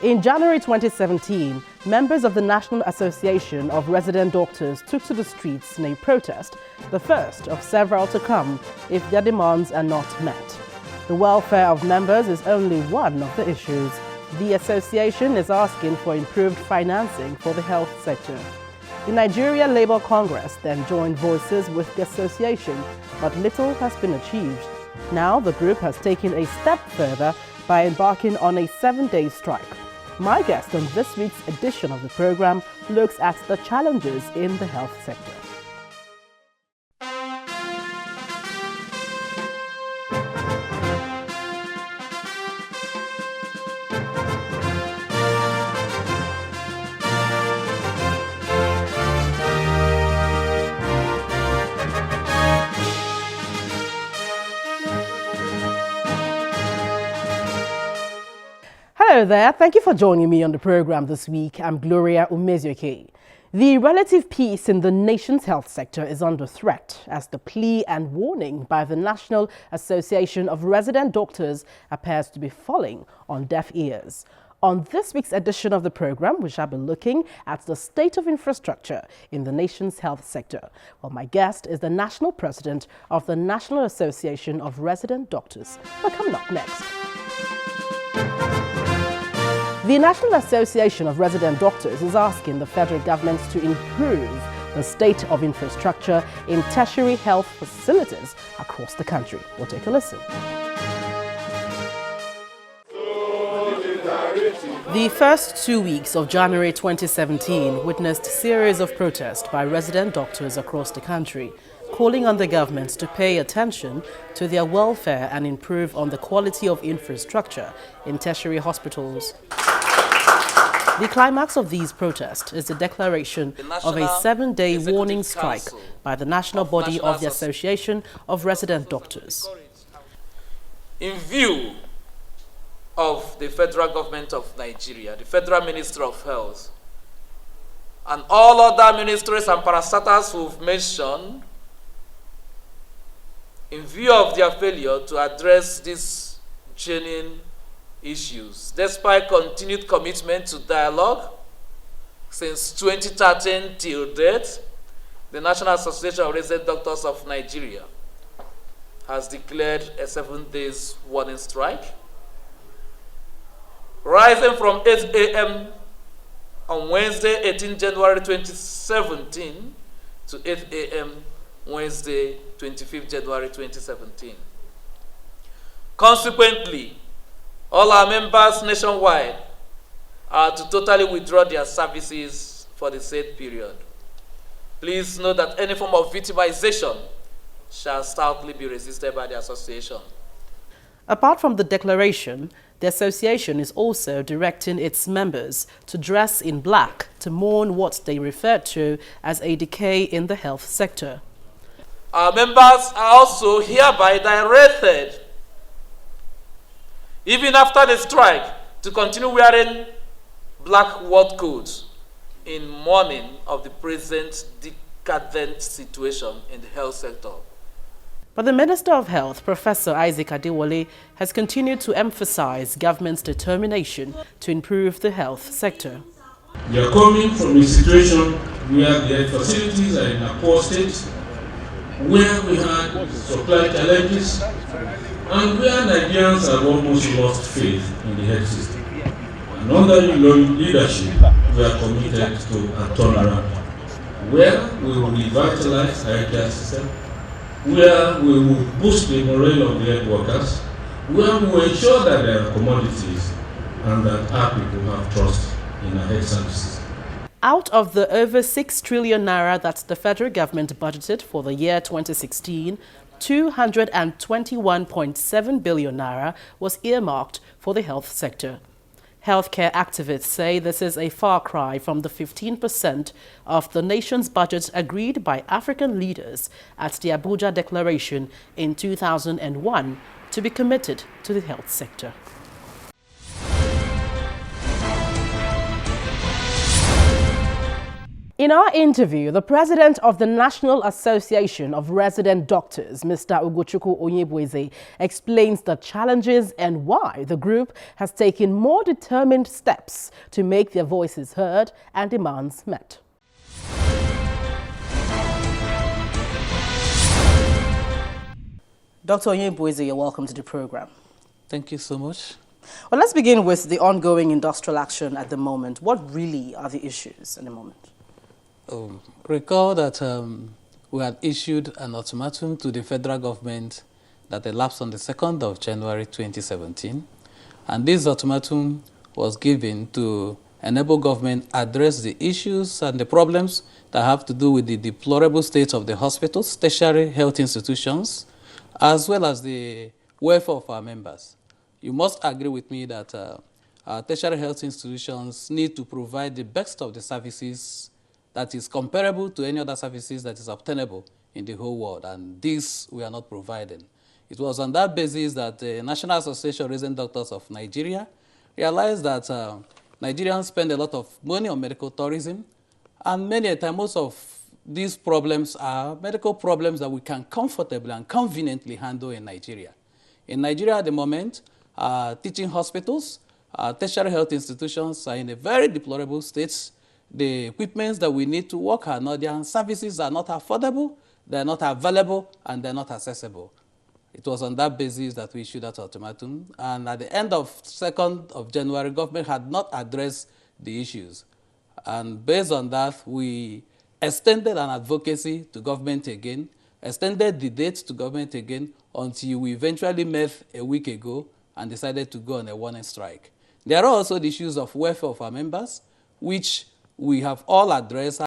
In January 2017, members of the National Association of Resident Doctors took to the streets in a protest, the first of several to come if their demands are not met. The welfare of members is only one of the issues. The association is asking for improved financing for the health sector. The Nigeria Labour Congress then joined voices with the association, but little has been achieved. Now the group has taken a step further by embarking on a 7-day strike. My guest on this week's edition of the program looks at the challenges in the health sector. Hello there, thank you for joining me on the program this week. I'm Gloria Umezioke. The relative peace in the nation's health sector is under threat as the plea and warning by the National Association of Resident Doctors appears to be falling on deaf ears. On this week's edition of the program, we shall be looking at the state of infrastructure in the nation's health sector. Well, my guest is the National President of the National Association of Resident Doctors. Well, coming up next. The National Association of Resident Doctors is asking the federal government to improve the state of infrastructure in tertiary health facilities across the country. We'll take a listen. The first 2 weeks of January 2017 witnessed a series of protests by resident doctors across the country, calling on the government to pay attention to their welfare and improve on the quality of infrastructure in tertiary hospitals. The climax of these protests is the declaration of a 7-day warning strike by the national body of the Association of Resident Doctors. In view of the federal government of Nigeria, the Federal Minister of Health, and all other ministries and parastatals who've mentioned, in view of their failure to address these genuine issues, despite continued commitment to dialogue since 2013 till date, the National Association of Resident Doctors of Nigeria has declared a 7-day warning strike, rising from 8 a.m. on Wednesday, 18 January 2017 to 8 a.m. Wednesday, 25 January 2017. Consequently, all our members nationwide are to totally withdraw their services for the said period. Please note that any form of victimization shall stoutly be resisted by the association. Apart from the declaration, the association is also directing its members to dress in black to mourn what they refer to as a decay in the health sector. Our members are also hereby directed, even after the strike, to continue wearing black work coats in mourning of the present decadent situation in the health sector. But the Minister of Health, Professor Isaac Adewale, has continued to emphasize government's determination to improve the health sector. We are coming from a situation where the facilities are in a poor state, where we had supply challenges, and where Nigerians have almost lost faith in the health system. And under your leadership, we are committed to a turnaround, where we will revitalize the healthcare system, where we will boost the morale of the health workers, where we will ensure that there are commodities and that our people have trust in our health services. Out of the over 6 trillion naira that the federal government budgeted for the year 2016, 221.7 billion naira was earmarked for the health sector. Healthcare activists say this is a far cry from the 15% of the nation's budget agreed by African leaders at the Abuja Declaration in 2001 to be committed to the health sector. In our interview, the president of the National Association of Resident Doctors, Mr. Ugochukwu Onyebueze, explains the challenges and why the group has taken more determined steps to make their voices heard and demands met. Dr. Onyebueze, you're welcome to the program. Thank you so much. Well, let's begin with the ongoing industrial action at the moment. What really are the issues at the moment? Recall that we had issued an ultimatum to the federal government that elapsed on the 2nd of January 2017. And this ultimatum was given to enable government address the issues and the problems that have to do with the deplorable state of the hospitals, tertiary health institutions, as well as the welfare of our members. You must agree with me that our tertiary health institutions need to provide the best of the services that is comparable to any other services that is obtainable in the whole world, and this we are not providing. It was on that basis that the National Association of Resident Doctors of Nigeria realized that Nigerians spend a lot of money on medical tourism, and many a time most of these problems are medical problems that we can comfortably and conveniently handle in Nigeria. In Nigeria at the moment, teaching hospitals, tertiary health institutions are in a very deplorable state. The equipments that we need to work are not there, and services are not affordable, they're not available, and they're not accessible. It was on that basis that we issued that ultimatum, and at the end of 2nd of January, government had not addressed the issues. And based on that, we extended an advocacy to government again, extended the date to government again until we eventually met a week ago and decided to go on a warning strike. There are also the issues of welfare of our members, which we have all addressed.